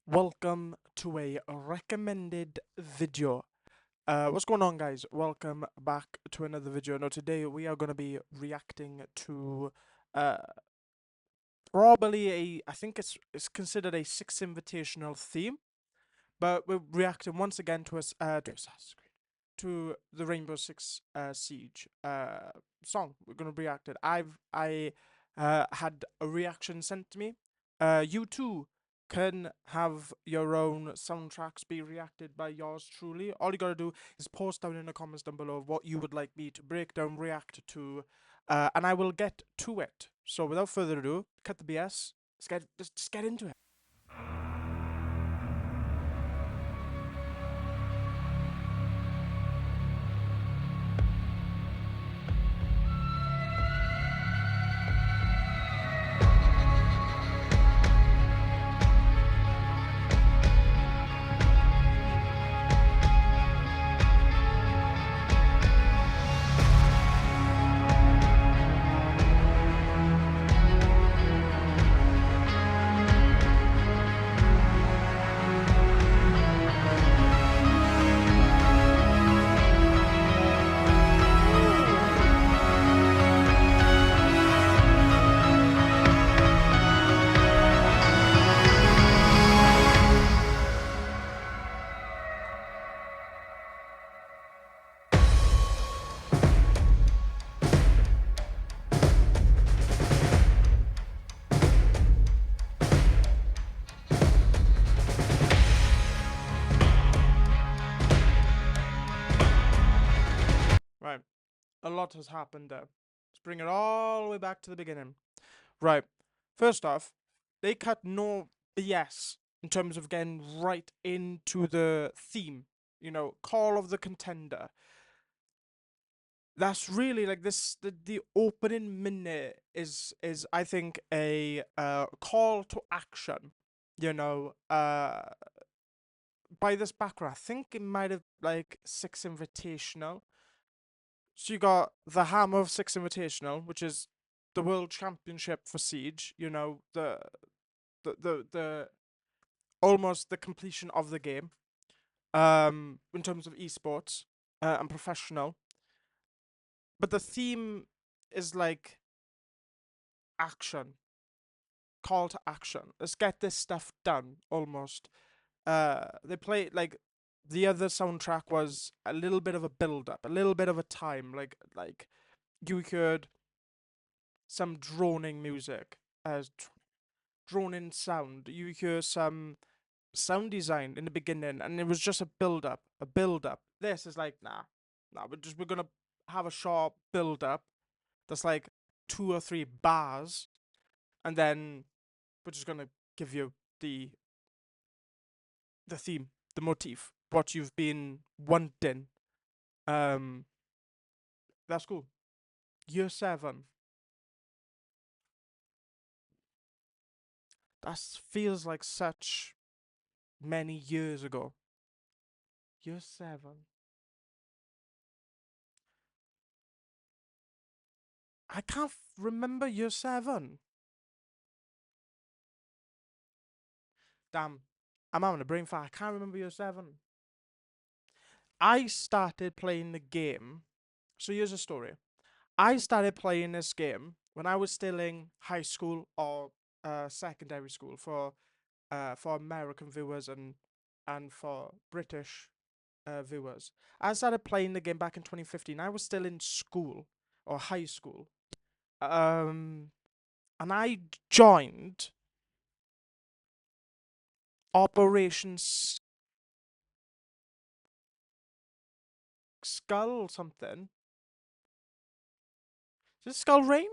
Welcome to a recommended video. What's going on, guys? Welcome back to another video. Now, today we are going to be reacting to uh, probably I think it's considered a Six Invitational theme, but we're reacting once again to to the Rainbow Six Siege song. We're going to react it. I had a reaction sent to me. You too can have your own soundtracks be reacted by yours truly. All you gotta do is post down in the comments down below what you would like me to break down, react to, and I will get to it. So without further ado, cut the BS. Just get into it. Right. A lot has happened there. Let's bring it all the way back to the beginning. Right. First off, they cut no BS in terms of getting right into the theme. You know, Call of the Contender. That's really like this. The opening minute is I think a call to action. You know, by this background, I think it might have like Six Invitational. So you got the Hammer of Six Invitational, which is the World Championship for Siege. You know, the almost the completion of the game. In terms of esports and professional, but the theme is like action, call to action. Let's get this stuff done. Almost. They play like the other soundtrack was a little bit of a build up, a little bit of a time. Like you heard some droning music, droning sound. You hear some sound design in the beginning, and it was just a build up, a build up. This is like nah. We're gonna have a sharp build up. That's like 2 or 3 bars, and then we're just gonna give you the the theme, the motif, what you've been wanting. Um, that's cool. Year 7. That feels like such many years ago. Year 7. I can't remember year 7. Damn, I'm having a brain fart. I can't remember year 7. I started playing the game. So here's a story. I started playing this game when I was still in high school or secondary school for American viewers and for British viewers. I started playing the game back in 2015. I was still in school or high school. And I joined Operation Skull something. Is it Skull Rain?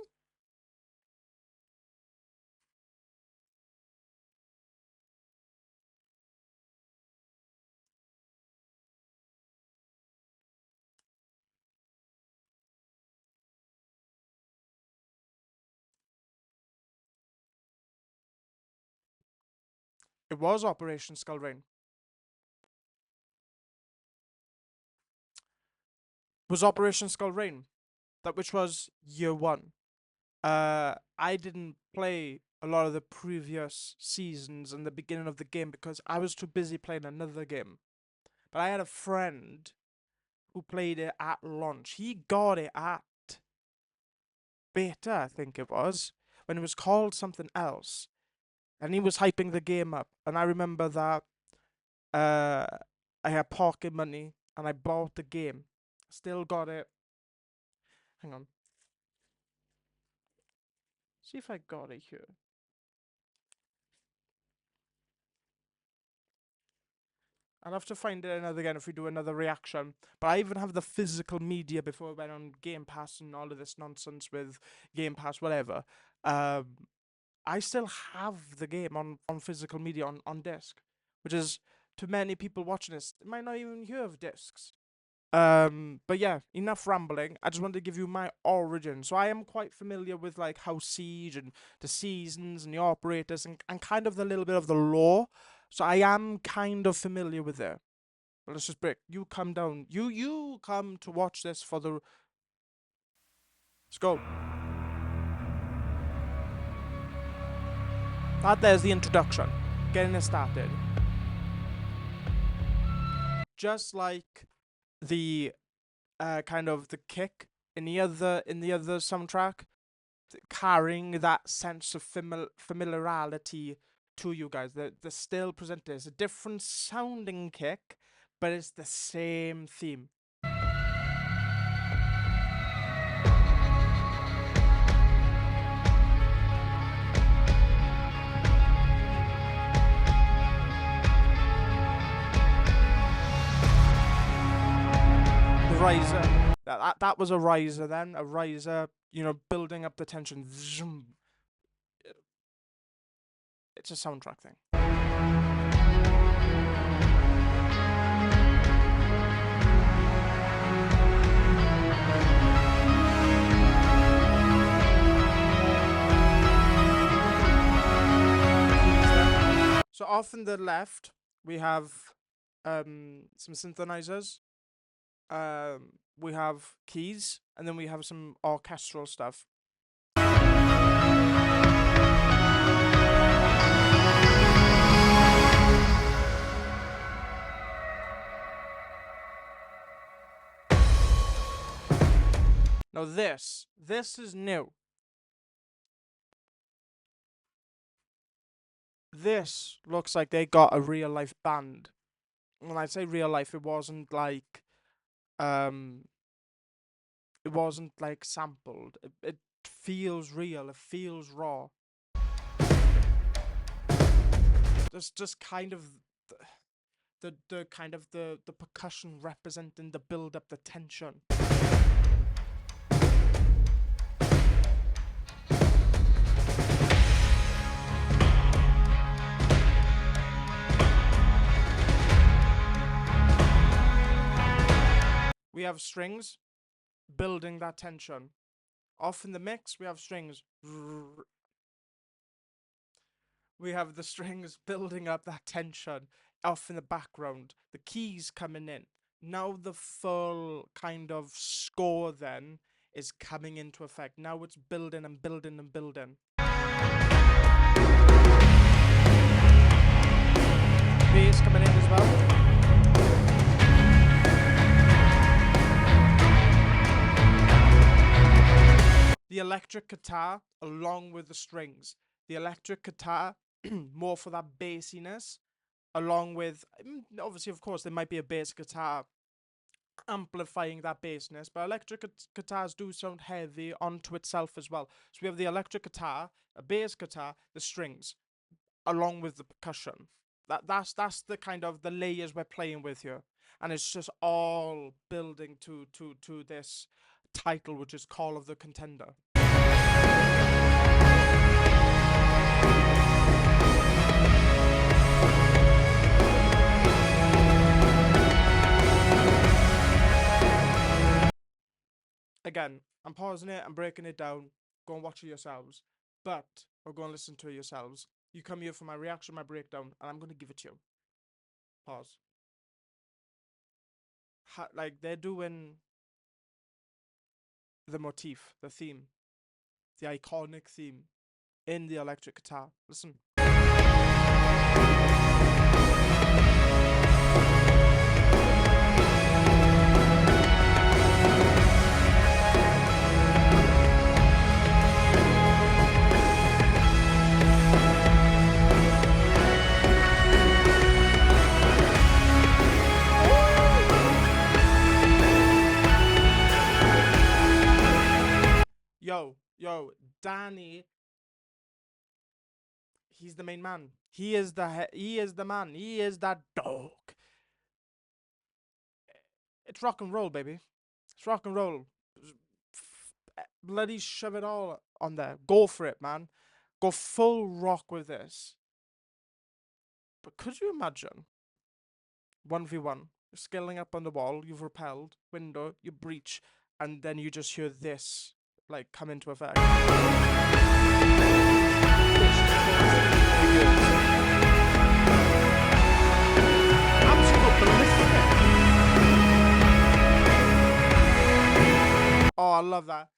It was Operation Skull Rain. Was Operation Skull Rain, that which was year 1. I didn't play a lot of the previous seasons and the beginning of the game because I was too busy playing another game. But I had a friend who played it at launch. He got it at beta, I think it was, when it was called something else. And he was hyping the game up. And I remember that uh, I had pocket money and I bought the game. Still got it. Hang on. See if I got it here. I'll have to find it another again if we do another reaction. But I even have the physical media before I went on Game Pass and all of this nonsense with Game Pass, whatever. I still have the game on physical media on disc, which is to many people watching this, they might not even hear of discs. But yeah, enough rambling. I just wanted to give you my origin. So I am quite familiar with like how Siege and the seasons and the operators and kind of the little bit of the lore. So I am kind of familiar with it. But let's just break. You come down. You come to watch this for the. Let's go. That there's the introduction. Getting it started. Just like the kind of the kick in the other soundtrack, carrying that sense of familiarity to you guys. They're still presented as a different sounding kick, but it's the same theme. The riser. That was a riser then. A riser, building up the tension. It's a soundtrack thing. So off in the left, we have some synthesizers. We have keys, and then we have some orchestral stuff. Now this is new. This looks like they got a real life band. When I say real life, it wasn't like sampled. It feels real. It feels raw. There's just kind of the kind of the percussion representing the build up, the tension. We have strings building that tension. Off in the mix, we have strings. We have the strings building up that tension. Off in the background, the keys coming in. Now the full kind of score then is coming into effect. Now it's building and building and building. Bass coming in as well. The electric guitar along with the strings. The electric guitar more for that bassiness, along with obviously, of course, there might be a bass guitar amplifying that bassness, but electric guitars do sound heavy onto itself as well. So we have the electric guitar, a bass guitar, the strings, along with the percussion. That's the kind of the layers we're playing with here, and it's just all building to this title, which is Call of the Contender. Again, I'm pausing it, I'm breaking it down. Go and watch it yourselves. Or go and listen to it yourselves. You come here for my reaction, my breakdown, and I'm going to give it to you. Pause. Like, they're doing the motif, the theme, the iconic theme in the electric guitar. Listen. Yo, Danny, he's the main man. He is the man. He is that dog. It's rock and roll, baby. It's rock and roll. Bloody shove it all on there. Go for it, man. Go full rock with this. But could you imagine 1v1? You're scaling up on the wall, you've repelled, window, you breach, and then you just hear this like come into effect. Absolute ballistic. Oh, I love that.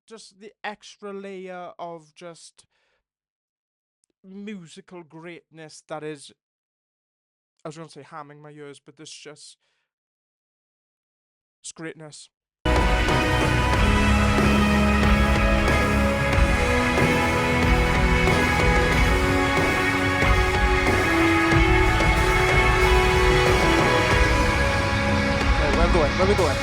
Just the extra layer of just musical greatness that is, I was going to say hamming my ears, but this just, it's greatness. Where are we going?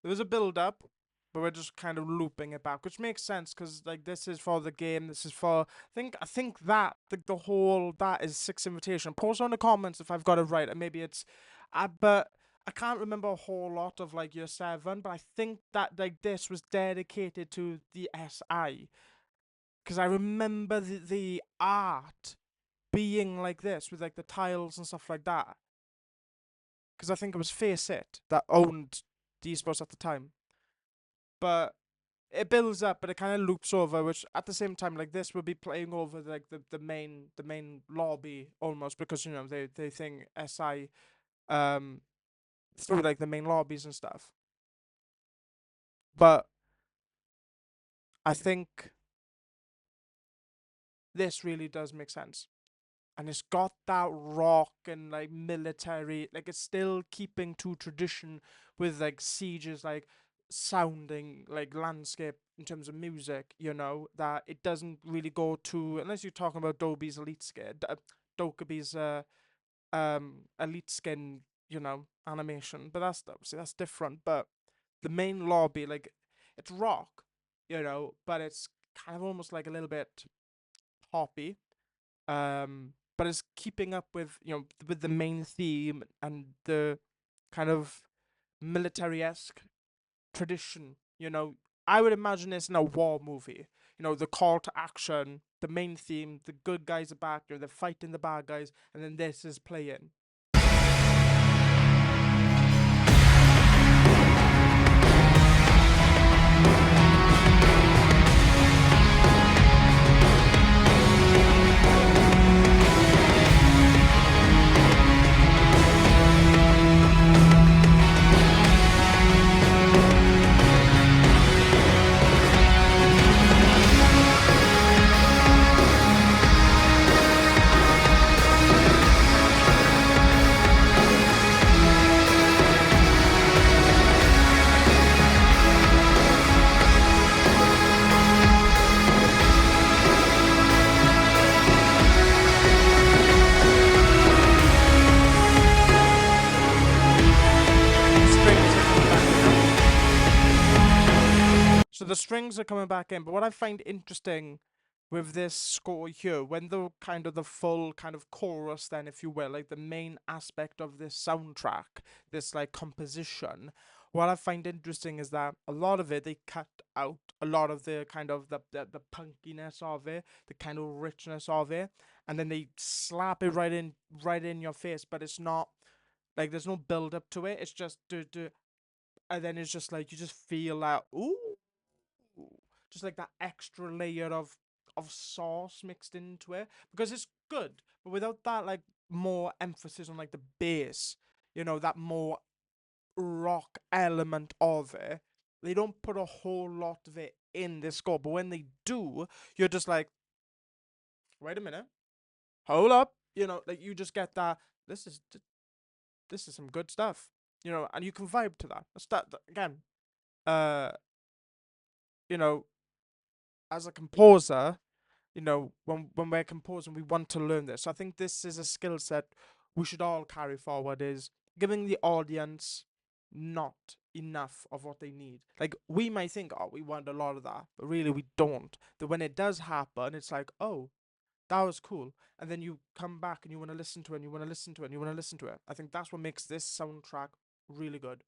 There was a build up, but we're just kind of looping it back, which makes sense because like this is for the game. This is for I think that the whole that is Six Invitation. Post on the comments if I've got it right, and maybe it's, but I can't remember a whole lot of like Year 7. But I think that like this was dedicated to the SI, because I remember the art being like this with like the tiles and stuff like that. Because I think it was Face It that owned the esports at the time. But it builds up, but it kind of loops over, which at the same time, like this will be playing over like the main lobby almost, because you know they think SI through like the main lobbies and stuff. But I think this really does make sense. And it's got that rock and like military, like it's still keeping to tradition with like Siege's like sounding like landscape in terms of music, you know, that it doesn't really go to, unless you're talking about Dobie's Elite Skin, Dokeby's Elite Skin, you know, animation, but that's obviously that's different. But the main lobby, like it's rock, you know, but it's kind of almost like a little bit poppy. But it's keeping up with, you know, with the main theme and the kind of military-esque tradition. You know, I would imagine this in a war movie. You know, the call to action, the main theme, the good guys are back, you know, they're fighting the bad guys, and then this is playing. So the strings are coming back in, but what I find interesting with this score here, when the kind of the full kind of chorus, then if you will, like the main aspect of this soundtrack, this like composition, what I find interesting is that a lot of it they cut out a lot of the kind of the punkiness of it, the kind of richness of it, and then they slap it right in your face, but it's not like there's no build up to it. It's just do, and then it's just like you just feel that ooh, just like that extra layer of sauce mixed into it because it's good, but without that like more emphasis on like the bass, that more rock element of it. They don't put a whole lot of it in this score, but when they do, you're just like, wait a minute, hold up, like you just get that. This is this is some good stuff, and you can vibe to that. That's that again. Uh, you know, as a composer, when we're composing, we want to learn this. So I think this is a skill set we should all carry forward, is giving the audience not enough of what they need. Like we might think, oh, we want a lot of that, but really we don't. That when it does happen, it's like, oh, that was cool. And then you come back and you want to listen to it and you want to listen to it and you want to listen to it. I think that's what makes this soundtrack really good.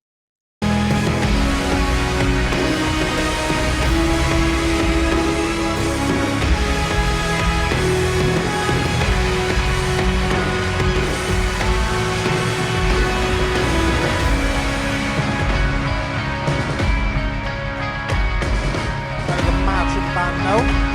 Kind of the marching band now.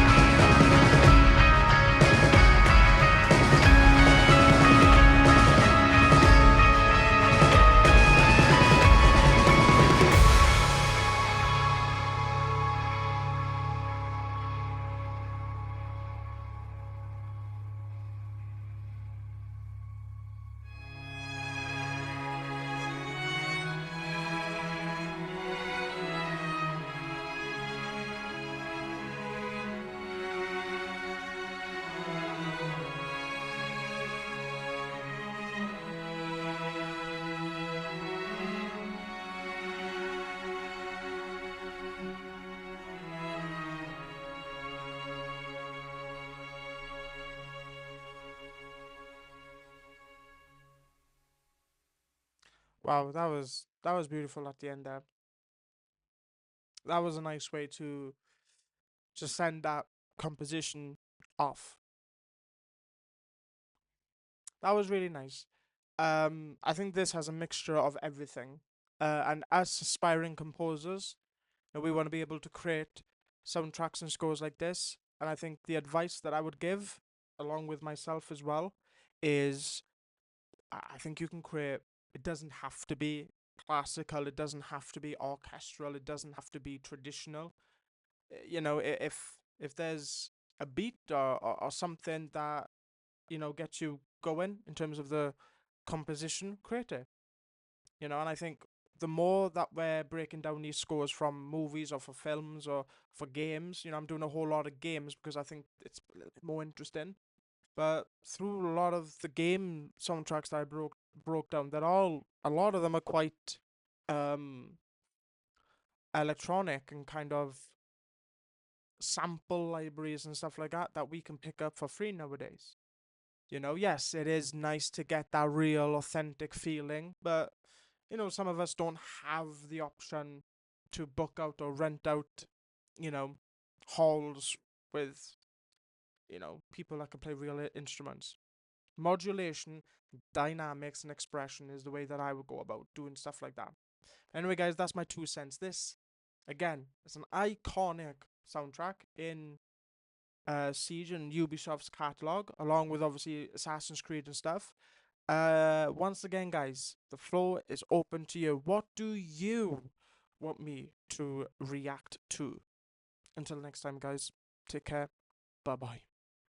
Wow, that was beautiful at the end there. That was a nice way to send that composition off. That was really nice. I think this has a mixture of everything. And as aspiring composers, we want to be able to create soundtracks and scores like this. And I think the advice that I would give, along with myself as well, is I think you can create. It doesn't have to be classical. It doesn't have to be orchestral. It doesn't have to be traditional. If there's a beat or something that gets you going in terms of the composition, create it. And I think the more that we're breaking down these scores from movies or for films or for games, I'm doing a whole lot of games because I think it's a little bit more interesting. But through a lot of the game soundtracks that I broke down, a lot of them are quite um electronic and kind of sample libraries and stuff like that we can pick up for free nowadays. Yes, it is nice to get that real, authentic feeling, but some of us don't have the option to book out or rent out, you know, halls with, people that can play real instruments. Modulation, dynamics, and expression is the way that I would go about doing stuff like that. Anyway, guys, that's my 2 cents. This, again, is an iconic soundtrack in Siege and Ubisoft's catalog, along with obviously Assassin's Creed and stuff. Once again, guys, the floor is open to you. What do you want me to react to? Until next time, guys, take care. Bye bye.